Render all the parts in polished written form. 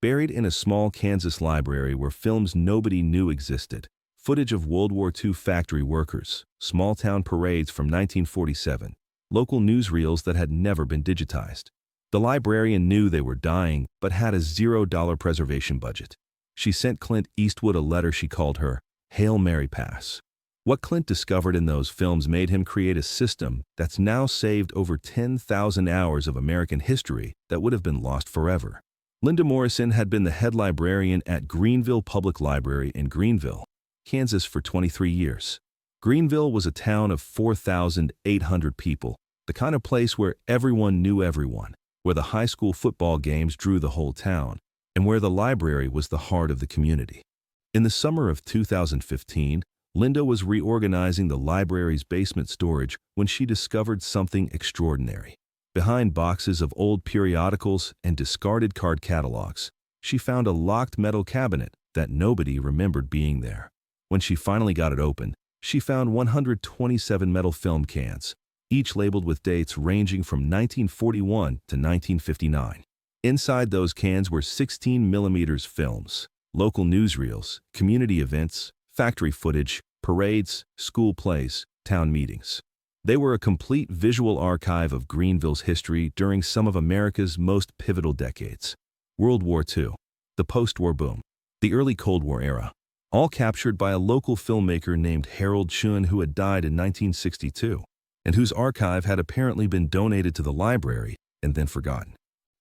Buried in a small Kansas library were films nobody knew existed, footage of World War II factory workers, small-town parades from 1947, local newsreels that had never been digitized. The librarian knew they were dying, but had a $0 preservation budget. She sent Clint Eastwood a letter she called her Hail Mary Pass. What Clint discovered in those films made him create a system that's now saved over 10,000 hours of American history that would have been lost forever. Linda Morrison had been the head librarian at Greenville Public Library in Greenville, Kansas for 23 years. Greenville was a town of 4,800 people, the kind of place where everyone knew everyone, where the high school football games drew the whole town, and where the library was the heart of the community. In the summer of 2015, Linda was reorganizing the library's basement storage when she discovered something extraordinary. Behind boxes of old periodicals and discarded card catalogs, she found a locked metal cabinet that nobody remembered being there. When she finally got it open, she found 127 metal film cans, each labeled with dates ranging from 1941 to 1959. Inside those cans were 16mm films, local newsreels, community events, factory footage, parades, school plays, town meetings. They were a complete visual archive of Greenville's history during some of America's most pivotal decades. World War II, the post-war boom, the early Cold War era, all captured by a local filmmaker named Harold Shuen who had died in 1962, and whose archive had apparently been donated to the library and then forgotten.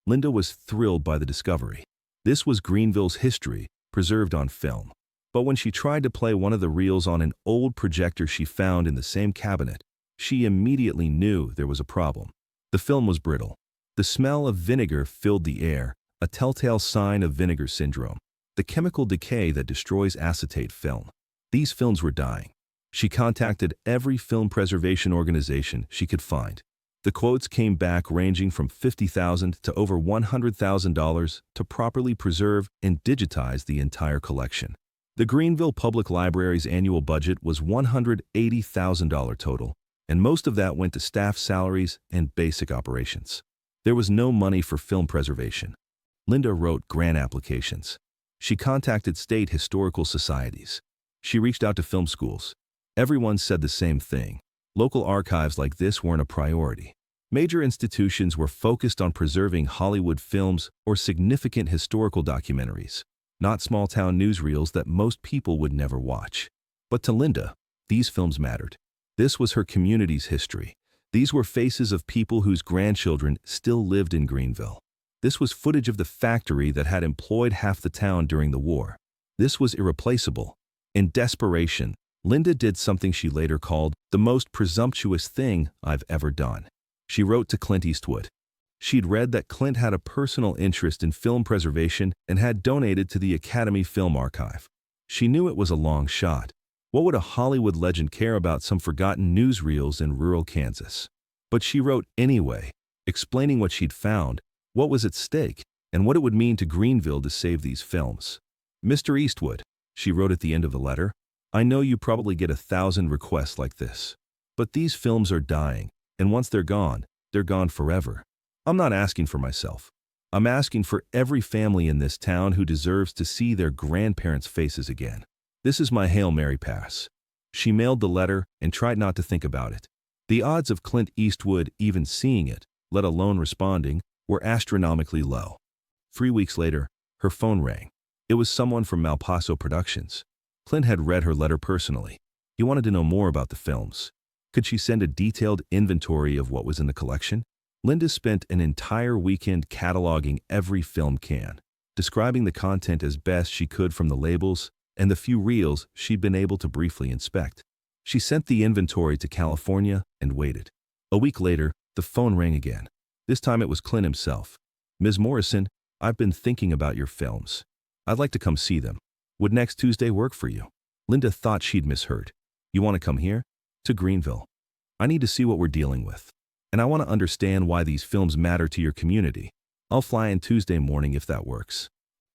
Linda was thrilled by the discovery. This was Greenville's history, preserved on film. But when she tried to play one of the reels on an old projector she found in the same cabinet, she immediately knew there was a problem. The film was brittle. The smell of vinegar filled the air, a telltale sign of vinegar syndrome, the chemical decay that destroys acetate film. These films were dying. She contacted every film preservation organization she could find. The quotes came back ranging from $50,000 to over $100,000 to properly preserve and digitize the entire collection. The Greenville Public Library's annual budget was $180,000 total, and most of that went to staff salaries and basic operations. There was no money for film preservation. Linda wrote grant applications. She contacted state historical societies. She reached out to film schools. Everyone said the same thing. Local archives like this weren't a priority. Major institutions were focused on preserving Hollywood films or significant historical documentaries, not small-town newsreels that most people would never watch. But to Linda, these films mattered. This was her community's history. These were faces of people whose grandchildren still lived in Greenville. This was footage of the factory that had employed half the town during the war. This was irreplaceable. In desperation, Linda did something she later called the most presumptuous thing I've ever done. She wrote to Clint Eastwood. She'd read that Clint had a personal interest in film preservation and had donated to the Academy Film Archive. She knew it was a long shot. What would a Hollywood legend care about some forgotten newsreels in rural Kansas? But she wrote anyway, explaining what she'd found, what was at stake, and what it would mean to Greenville to save these films. Mr. Eastwood, she wrote at the end of the letter, I know you probably get 1,000 requests like this. But these films are dying, and once they're gone forever. I'm not asking for myself. I'm asking for every family in this town who deserves to see their grandparents' faces again. This is my Hail Mary pass. She mailed the letter and tried not to think about it. The odds of Clint Eastwood even seeing it, let alone responding, were astronomically low. 3 weeks later, her phone rang. It was someone from Malpaso Productions. Clint had read her letter personally. He wanted to know more about the films. Could she send a detailed inventory of what was in the collection? Linda spent an entire weekend cataloging every film can, describing the content as best she could from the labels and the few reels she'd been able to briefly inspect. She sent the inventory to California and waited. A week later, the phone rang again. This time it was Clint himself. Ms. Morrison, I've been thinking about your films. I'd like to come see them. Would next Tuesday work for you? Linda thought she'd misheard. You want to come here? To Greenville. I need to see what we're dealing with. And I want to understand why these films matter to your community. I'll fly in Tuesday morning if that works.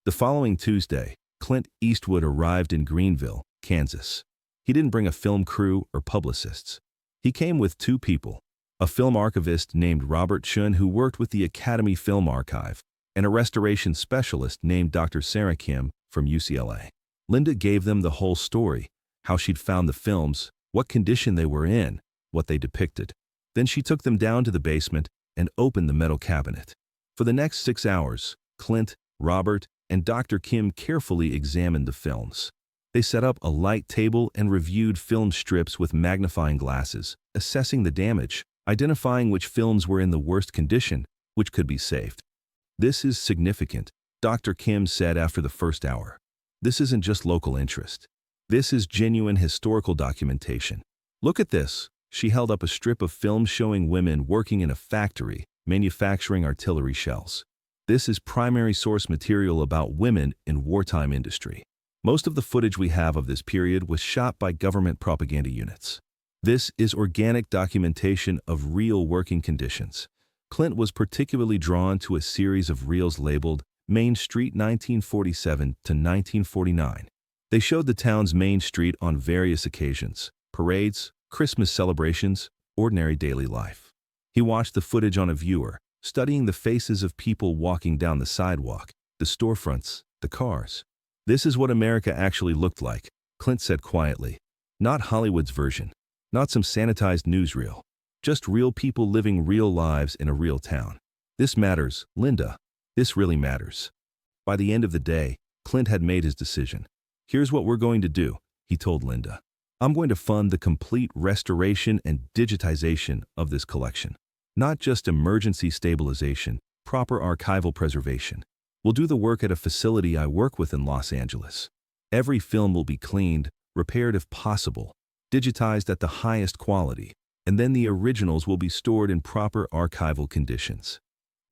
The following Tuesday, Clint Eastwood arrived in Greenville, Kansas. He didn't bring a film crew or publicists. He came with 2 people, a film archivist named Robert Shuen who worked with the Academy Film Archive, and a restoration specialist named Dr. Sarah Kim from UCLA. Linda gave them the whole story, how she'd found the films, what condition they were in, what they depicted. Then she took them down to the basement and opened the metal cabinet. For the next 6 hours, Clint, Robert, and Dr. Kim carefully examined the films. They set up a light table and reviewed film strips with magnifying glasses, assessing the damage, identifying which films were in the worst condition, which could be saved. "This is significant," Dr. Kim said after the first hour. "This isn't just local interest. This is genuine historical documentation. Look at this." She held up a strip of film showing women working in a factory, manufacturing artillery shells. "This is primary source material about women in wartime industry. Most of the footage we have of this period was shot by government propaganda units. This is organic documentation of real working conditions." Clint was particularly drawn to a series of reels labeled Main Street 1947 to 1949. They showed the town's main street on various occasions: parades, Christmas celebrations, ordinary daily life. He watched the footage on a viewer, studying the faces of people walking down the sidewalk, the storefronts, the cars. "This is what America actually looked like," Clint said quietly. "Not Hollywood's version, not some sanitized newsreel. Just real people living real lives in a real town. This matters, Linda. This really matters." By the end of the day, Clint had made his decision. "Here's what we're going to do," he told Linda. "I'm going to fund the complete restoration and digitization of this collection. Not just emergency stabilization, proper archival preservation. We'll do the work at a facility I work with in Los Angeles. Every film will be cleaned, repaired if possible, digitized at the highest quality, and then the originals will be stored in proper archival conditions."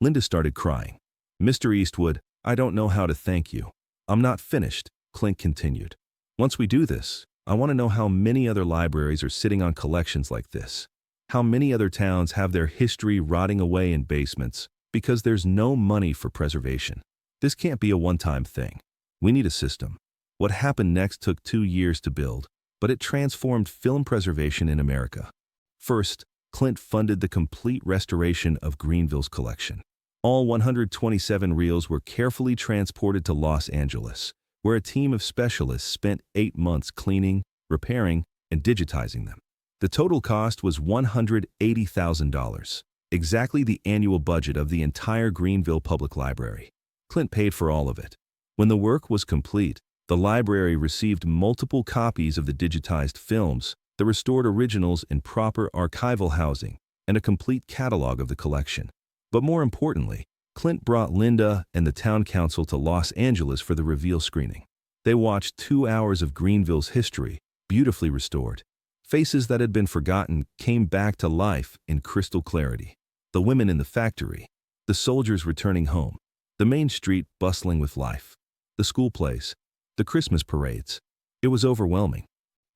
Linda started crying. "Mr. Eastwood, I don't know how to thank you. I'm not finished," Clint continued. "Once we do this, I want to know how many other libraries are sitting on collections like this. How many other towns have their history rotting away in basements because there's no money for preservation. This can't be a one-time thing. We need a system." What happened next took 2 years to build, but it transformed film preservation in America. First, Clint funded the complete restoration of Greenville's collection. All 127 reels were carefully transported to Los Angeles, where a team of specialists spent 8 months cleaning, repairing, and digitizing them. The total cost was $180,000, exactly the annual budget of the entire Greenville Public Library. Clint paid for all of it. When the work was complete, the library received multiple copies of the digitized films, the restored originals in proper archival housing, and a complete catalog of the collection. But more importantly, Clint brought Linda and the town council to Los Angeles for the reveal screening. They watched 2 hours of Greenville's history, beautifully restored. Faces that had been forgotten came back to life in crystal clarity. The women in the factory, the soldiers returning home, the main street bustling with life, the school plays, the Christmas parades. It was overwhelming.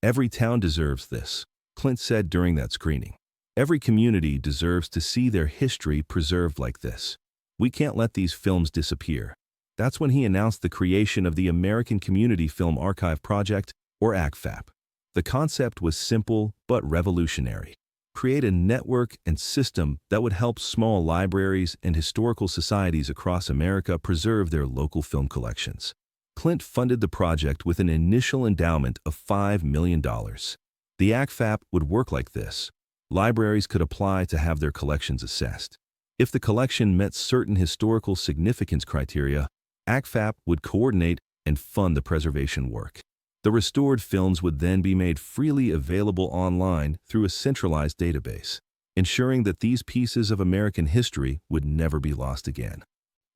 "Every town deserves this," Clint said during that screening. "Every community deserves to see their history preserved like this. We can't let these films disappear." That's when he announced the creation of the American Community Film Archive Project, or ACFAP. The concept was simple but revolutionary. Create a network and system that would help small libraries and historical societies across America preserve their local film collections. Clint funded the project with an initial endowment of $5 million. The ACFAP would work like this. Libraries could apply to have their collections assessed. If the collection met certain historical significance criteria, ACFAP would coordinate and fund the preservation work. The restored films would then be made freely available online through a centralized database, ensuring that these pieces of American history would never be lost again.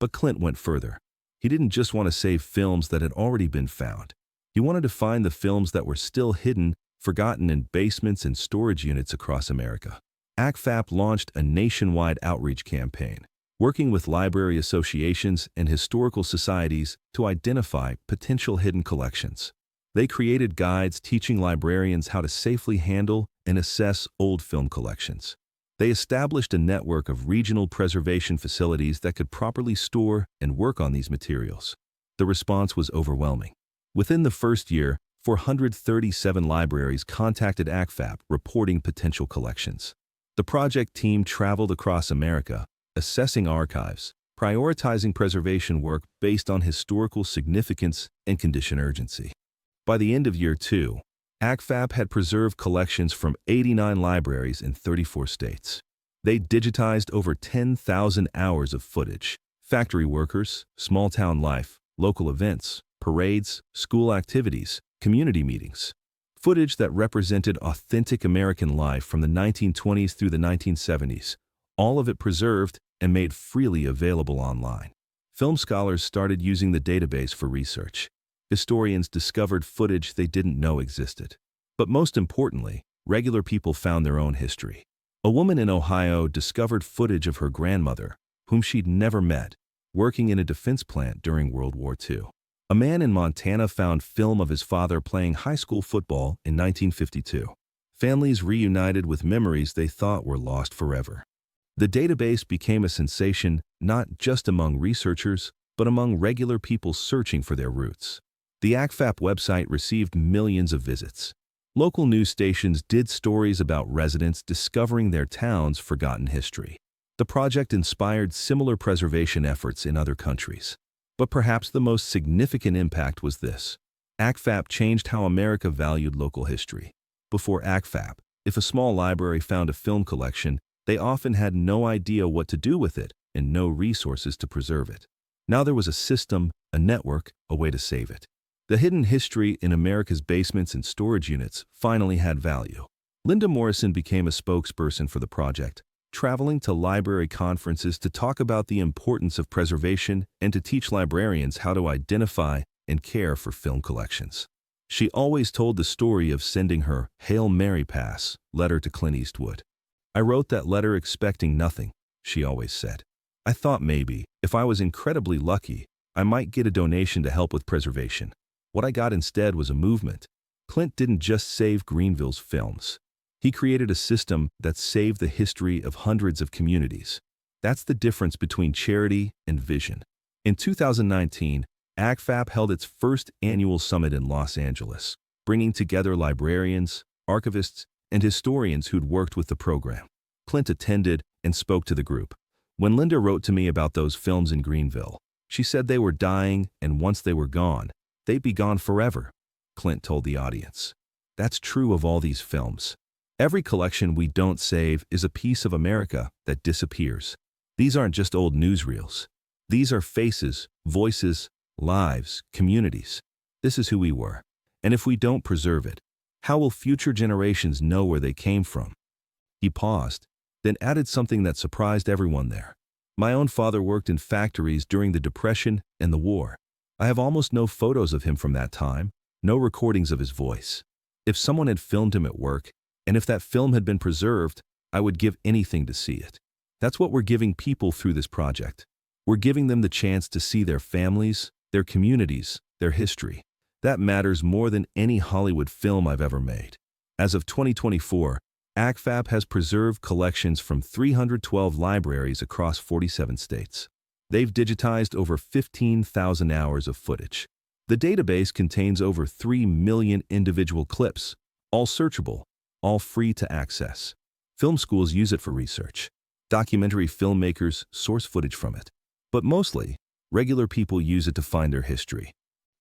But Clint went further. He didn't just want to save films that had already been found. He wanted to find the films that were still hidden, forgotten in basements and storage units across America. ACFAP launched a nationwide outreach campaign, working with library associations and historical societies to identify potential hidden collections. They created guides teaching librarians how to safely handle and assess old film collections. They established a network of regional preservation facilities that could properly store and work on these materials. The response was overwhelming. Within the first year, 437 libraries contacted ACFAP reporting potential collections. The project team traveled across America, assessing archives, prioritizing preservation work based on historical significance and condition urgency. By the end of year 2, ACFAP had preserved collections from 89 libraries in 34 states. They digitized over 10,000 hours of footage: factory workers, small-town life, local events, parades, school activities, community meetings. Footage that represented authentic American life from the 1920s through the 1970s, all of it preserved and made freely available online. Film scholars started using the database for research. Historians discovered footage they didn't know existed. But most importantly, regular people found their own history. A woman in Ohio discovered footage of her grandmother, whom she'd never met, working in a defense plant during World War II. A man in Montana found film of his father playing high school football in 1952. Families reunited with memories they thought were lost forever. The database became a sensation not just among researchers, but among regular people searching for their roots. The ACFAP website received millions of visits. Local news stations did stories about residents discovering their town's forgotten history. The project inspired similar preservation efforts in other countries. But perhaps the most significant impact was this: ACFAP changed how America valued local history. Before ACFAP, if a small library found a film collection, they often had no idea what to do with it and no resources to preserve it. Now there was a system, a network, a way to save it. The hidden history in America's basements and storage units finally had value. Linda Morrison became a spokesperson for the project, traveling to library conferences to talk about the importance of preservation and to teach librarians how to identify and care for film collections. She always told the story of sending her Hail Mary Pass letter to Clint Eastwood. "I wrote that letter expecting nothing," she always said. "I thought maybe, if I was incredibly lucky, I might get a donation to help with preservation. What I got instead was a movement." Clint didn't just save Greenville's films. He created a system that saved the history of hundreds of communities. That's the difference between charity and vision. In 2019, ACFAP held its first annual summit in Los Angeles, bringing together librarians, archivists, and historians who'd worked with the program. Clint attended and spoke to the group. When Linda wrote to me about those films in Greenville, she said they were dying, and once they were gone, they'd be gone forever, Clint told the audience. That's true of all these films. Every collection we don't save is a piece of America that disappears. These aren't just old newsreels. These are faces, voices, lives, communities. This is who we were. And if we don't preserve it, how will future generations know where they came from? He paused, then added something that surprised everyone there. "My own father worked in factories during the Depression and the war. I have almost no photos of him from that time, no recordings of his voice. If someone had filmed him at work, and if that film had been preserved, I would give anything to see it." That's what we're giving people through this project. We're giving them the chance to see their families, their communities, their history. That matters more than any Hollywood film I've ever made. As of 2024, ACFAP has preserved collections from 312 libraries across 47 states. They've digitized over 15,000 hours of footage. The database contains over 3 million individual clips, all searchable, all free to access. Film schools use it for research. Documentary filmmakers source footage from it. But mostly, regular people use it to find their history.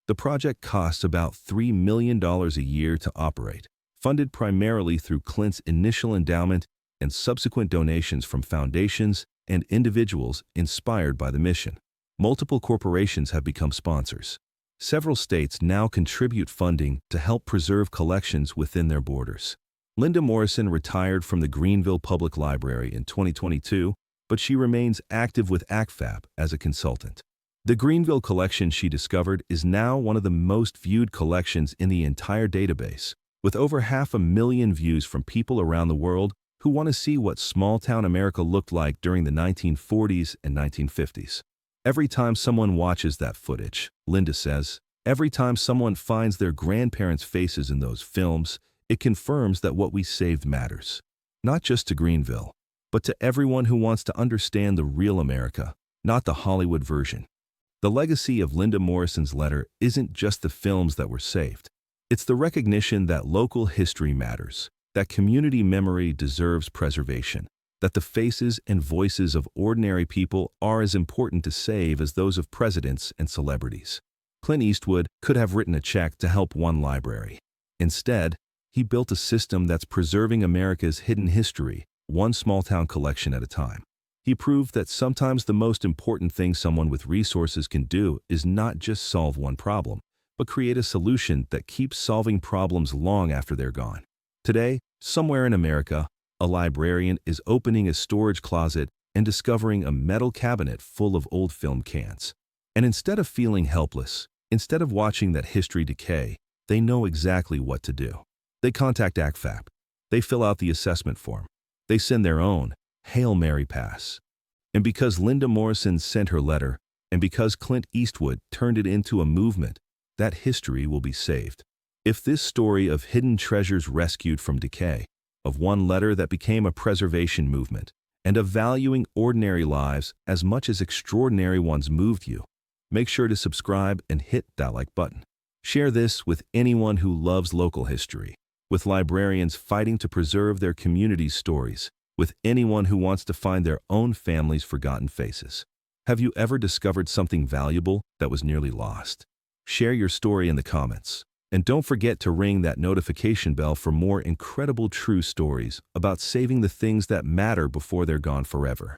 The project costs about $3 million a year to operate, funded primarily through Clint's initial endowment and subsequent donations from foundations and individuals inspired by the mission. Multiple corporations have become sponsors. Several states now contribute funding to help preserve collections within their borders. Linda Morrison retired from the Greenville Public Library in 2022, but she remains active with ACFAP as a consultant. The Greenville collection she discovered is now one of the most viewed collections in the entire database, with over 500,000 views from people around the world who want to see what small-town America looked like during the 1940s and 1950s. Every time someone watches that footage, Linda says, every time someone finds their grandparents' faces in those films, it confirms that what we saved matters. Not just to Greenville, but to everyone who wants to understand the real America, not the Hollywood version. The legacy of Linda Morrison's letter isn't just the films that were saved. It's the recognition that local history matters, that community memory deserves preservation, that the faces and voices of ordinary people are as important to save as those of presidents and celebrities. Clint Eastwood could have written a check to help one library. Instead, he built a system that's preserving America's hidden history, one small-town collection at a time. He proved that sometimes the most important thing someone with resources can do is not just solve one problem, but create a solution that keeps solving problems long after they're gone. Today, somewhere in America, a librarian is opening a storage closet and discovering a metal cabinet full of old film cans. And instead of feeling helpless, instead of watching that history decay, they know exactly what to do. They contact ACFAP. They fill out the assessment form. They send their own Hail Mary pass. And because Linda Morrison sent her letter, and because Clint Eastwood turned it into a movement, that history will be saved. If this story of hidden treasures rescued from decay, of one letter that became a preservation movement, and of valuing ordinary lives as much as extraordinary ones moved you, make sure to subscribe and hit that like button. Share this with anyone who loves local history, with librarians fighting to preserve their community's stories, with anyone who wants to find their own family's forgotten faces. Have you ever discovered something valuable that was nearly lost? Share your story in the comments. And don't forget to ring that notification bell for more incredible true stories about saving the things that matter before they're gone forever.